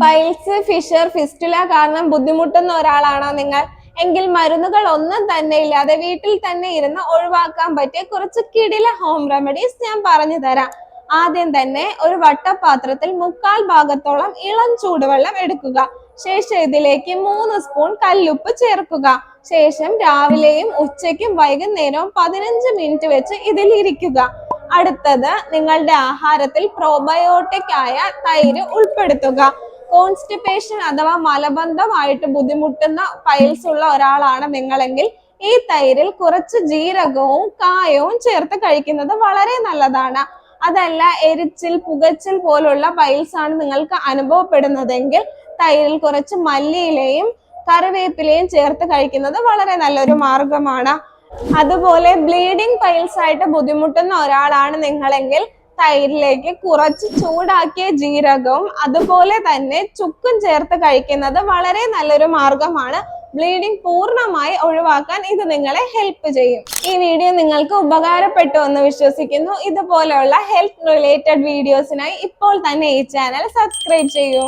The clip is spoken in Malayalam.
പൈൽസ്, ഫിഷർ, ഫിസ്റ്റുല കാരണം ബുദ്ധിമുട്ടുന്ന ഒരാളാണോ നിങ്ങൾ? എങ്കിൽ മരുന്നുകൾ ഒന്നും തന്നെ ഇല്ലാതെ വീട്ടിൽ തന്നെ ഇരുന്ന് ഒഴിവാക്കാൻ പറ്റിയ കുറച്ച് കിടില ഹോം റെമഡീസ് ഞാൻ പറഞ്ഞു തരാം. ആദ്യം തന്നെ ഒരു വട്ടപാത്രത്തിൽ 1/4 ഭാഗത്തോളം ഇളം ചൂടുവെള്ളം എടുക്കുക. ശേഷം ഇതിലേക്ക് 3 സ്പൂൺ കല്ലുപ്പ് ചേർക്കുക. ശേഷം രാവിലെയും ഉച്ചയ്ക്കും വൈകുന്നേരവും 15 മിനിറ്റ് വെച്ച് ഇതിൽ ഇരിക്കുക. അടുത്തത് നിങ്ങളുടെ ആഹാരത്തിൽ പ്രോബയോട്ടിക് ആയ തൈര് ഉൾപ്പെടുത്തുക. കോൺസ്റ്റിപ്പേഷൻ അഥവാ മലബന്ധമായിട്ട് ബുദ്ധിമുട്ടുന്ന പൈൽസ് ഉള്ള ഒരാളാണ് നിങ്ങളെങ്കിൽ ഈ തൈരിൽ കുറച്ച് ജീരകവും കായവും ചേർത്ത് കഴിക്കുന്നത് വളരെ നല്ലതാണ്. അതല്ല, എരിച്ചിൽ, പുകച്ചിൽ പോലുള്ള പൈൽസ് ആണ് നിങ്ങൾക്ക് അനുഭവപ്പെടുന്നതെങ്കിൽ തൈരിൽ കുറച്ച് മല്ലിയിലയും കറിവേപ്പിലയും ചേർത്ത് കഴിക്കുന്നത് വളരെ നല്ലൊരു മാർഗമാണ്. അതുപോലെ ബ്ലീഡിംഗ് പൈൽസ് ആയിട്ട് ബുദ്ധിമുട്ടുന്ന ഒരാളാണ് നിങ്ങളെങ്കിൽ തൈരിലേക്ക് കുറച്ച് ചൂടാക്കിയ ജീരകവും അതുപോലെ തന്നെ ചുക്കും ചേർത്ത് കഴിക്കുന്നത് വളരെ നല്ലൊരു മാർഗമാണ്. ബ്ലീഡിംഗ് പൂർണ്ണമായി ഒഴിവാക്കാൻ ഇത് നിങ്ങളെ ഹെൽപ്പ് ചെയ്യും. ഈ വീഡിയോ നിങ്ങൾക്ക് ഉപകാരപ്പെട്ടു എന്ന് വിശ്വസിക്കുന്നു. ഇതുപോലെയുള്ള ഹെൽത്ത് റിലേറ്റഡ് വീഡിയോസിനായി ഇപ്പോൾ തന്നെ ഈ ചാനൽ സബ്സ്ക്രൈബ് ചെയ്യൂ.